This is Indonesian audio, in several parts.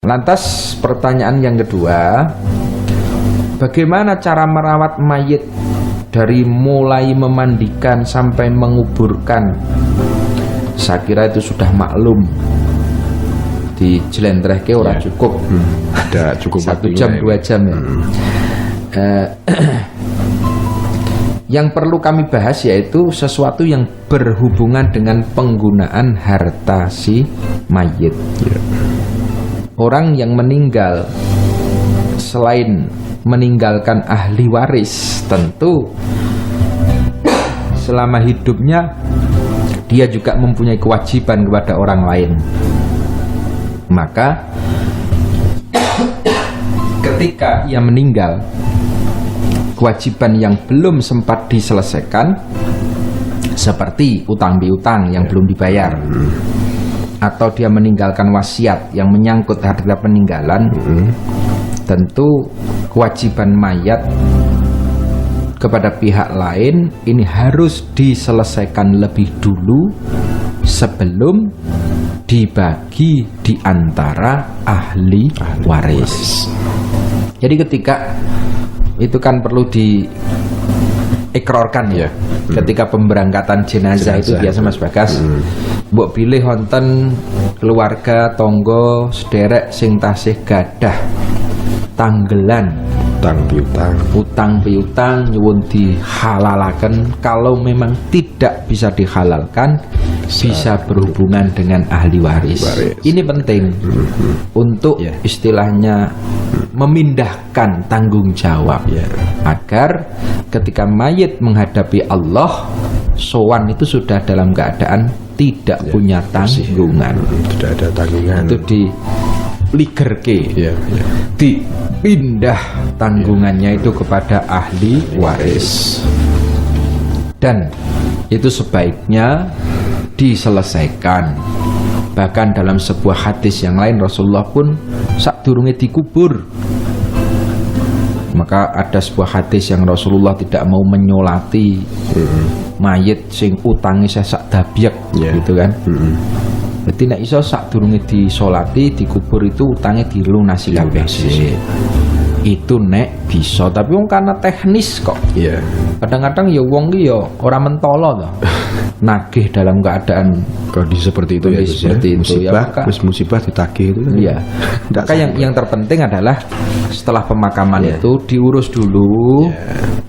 Lantas pertanyaan yang kedua, bagaimana cara merawat mayit dari mulai memandikan sampai menguburkan? Saya kira itu sudah maklum. Di jelentrehke ora cukup. Ada cukup 1 jam 2 jam ya. Yang perlu kami bahas yaitu sesuatu yang berhubungan dengan penggunaan harta si mayit. Orang yang meninggal selain meninggalkan ahli waris, tentu selama hidupnya dia juga mempunyai kewajiban kepada orang lain. Maka ketika ia meninggal, kewajiban yang belum sempat diselesaikan seperti utang piutang yang belum dibayar, atau dia meninggalkan wasiat yang menyangkut harta peninggalan, tentu kewajiban mayat kepada pihak lain ini harus diselesaikan lebih dulu sebelum dibagi di antara ahli waris. Jadi ketika itu kan perlu diekrorkan ya. Ketika pemberangkatan jenazah itu biasa Mas Bagas, mbok pilih wonten keluarga tonggo sederek sing tasih gadah tanggelan utang piutang nyuwun dihalalaken. Kalau memang tidak bisa dihalalkan, bisa berhubungan dengan ahli waris. Ini penting untuk istilahnya memindahkan tanggung jawab, agar ketika mayit menghadapi Allah, sowan itu sudah dalam keadaan tidak punya tanggungan. Tidak ada tanggungan. Itu di ligerke, dipindah tanggungannya itu kepada ahli waris, dan itu sebaiknya diselesaikan. Bahkan dalam sebuah hadis yang lain, Rasulullah pun sadurunge dikubur, maka ada sebuah hadis yang Rasulullah tidak mau menyolati mayit sing utangi sesak dabyek, gitu kan. Berarti nek iso sadurunge disolati dikubur itu utangnya dilunasi kabeh. Itu nek bisa, tapi wong karena teknis kok. Kadang-kadang ya wong ki ya ora mentolo to. Nagih dalam keadaan kondisi seperti itu, musibah, musibah ditagih itu. Maka yang terpenting adalah setelah pemakaman itu diurus dulu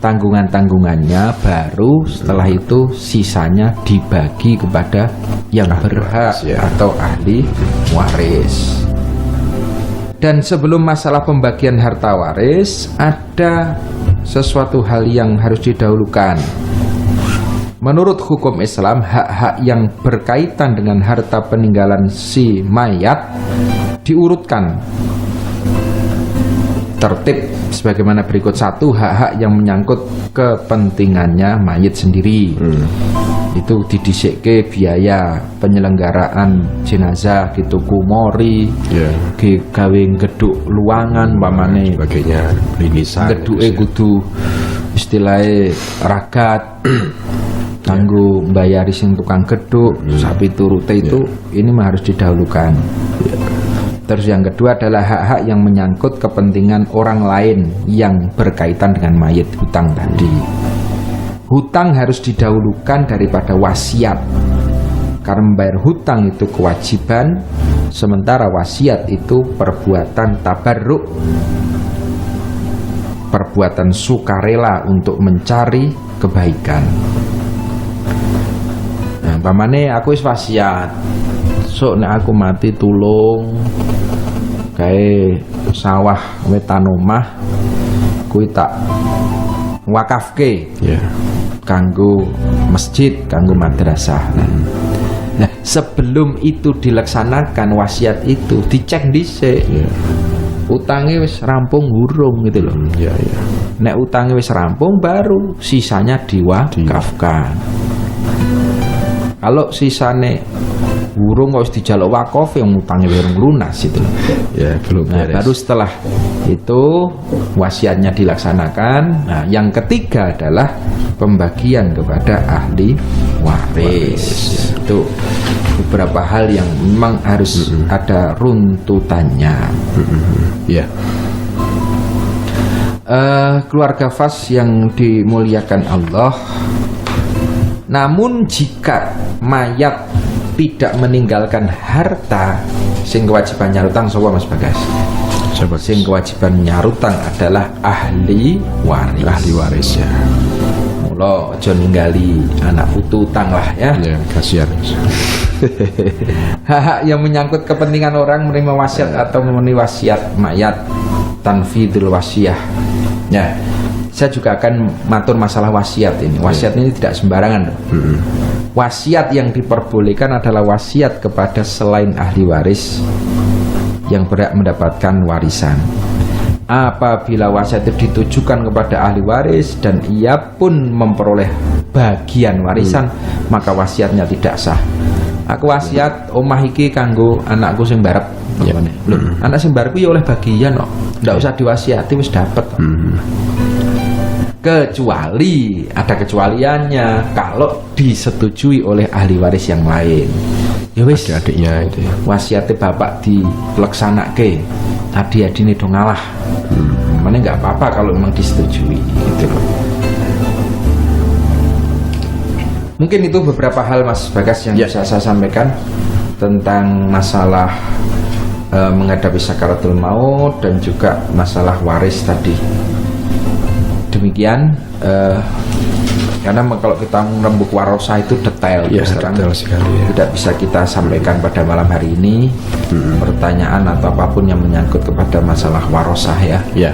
tanggungan-tanggungannya, baru setelah itu sisanya dibagi kepada yang berhak atau ahli waris. Dan sebelum masalah pembagian harta waris, ada sesuatu hal yang harus didahulukan. Menurut hukum Islam, hak-hak yang berkaitan dengan harta peninggalan si mayat diurutkan tertib sebagaimana berikut. 1. Hak-hak yang menyangkut kepentingannya mayit sendiri. Itu didhisikke biaya penyelenggaraan jenazah gitu, kumori, gawe geduk luangan pamane sebagainya, linisan geduke kudu istilahnya ragat kanggo mbayari sing tukang geduk, sapi turute itu ini mah harus didahulukan. Terus yang kedua adalah hak-hak yang menyangkut kepentingan orang lain yang berkaitan dengan mayit, hutang tadi. Hutang harus didahulukan daripada wasiat, karena membayar hutang itu kewajiban, sementara wasiat itu perbuatan tabarruk, perbuatan sukarela untuk mencari kebaikan. Nah, pamane aku wis wasiat, sok nek aku mati tulung kae sawah wetan omah kuwi tak wakafke kanggo masjid, kanggo madrasah. Nah, sebelum itu dilaksanakan wasiat itu dicek dhisik. Utangnya wis rampung urung gitu loh. Nek utangnya wis rampung baru sisanya diwakafkan. Kalau sisane urung kok dijaluk wakaf yang utangnya belum lunas itu. Ya, belum Nah, beres. baru setelah itu wasiatnya dilaksanakan. Nah, yang ketiga adalah pembagian kepada ahli waris. Itu beberapa hal yang memang harus ada runtutannya. Ya. Keluarga Fas yang dimuliakan Allah, namun jika mayat tidak meninggalkan harta, sing kewajiban nyarutang sapa Mas Bagas? Coba Sing kewajiban nyarutang adalah ahli waris. ahli waris ya. Mula aja ninggali anak putu utang lah ya. Ya, kasihan. Hak yang menyangkut kepentingan orang menerima wasiat atau memenuhi wasiat mayat, tanfidul wasiyah. Ya, saya juga akan matur masalah wasiat ini. Wasiat ini tidak sembarangan. Wasiat yang diperbolehkan adalah wasiat kepada selain ahli waris yang berhak mendapatkan warisan. Apabila wasiat itu ditujukan kepada ahli waris dan ia pun memperoleh bagian warisan, maka wasiatnya tidak sah. Aku wasiat omah iki kanggo anakku sing barep. Ya. Loh, anak sing barep ya oleh bagian kok. Ndak usah diwasiati wis dapat. Kecuali ada kecualiannya kalau disetujui oleh ahli waris yang lain. Ya wis, Adik-adiknya itu ya. wasiate bapak dileksanake, adi-adine do ngalah. Mana nggak apa-apa kalau memang disetujui gitu loh. Mungkin itu beberapa hal Mas Bagas yang bisa saya sampaikan tentang masalah menghadapi sakaratul maut dan juga masalah waris tadi. Demikian karena kalau kita merembuk warosah itu detail, Ya, terus terang detail sekali ya. tidak bisa kita sampaikan pada malam hari ini. Pertanyaan atau apapun yang menyangkut kepada masalah warosah ya. Ya.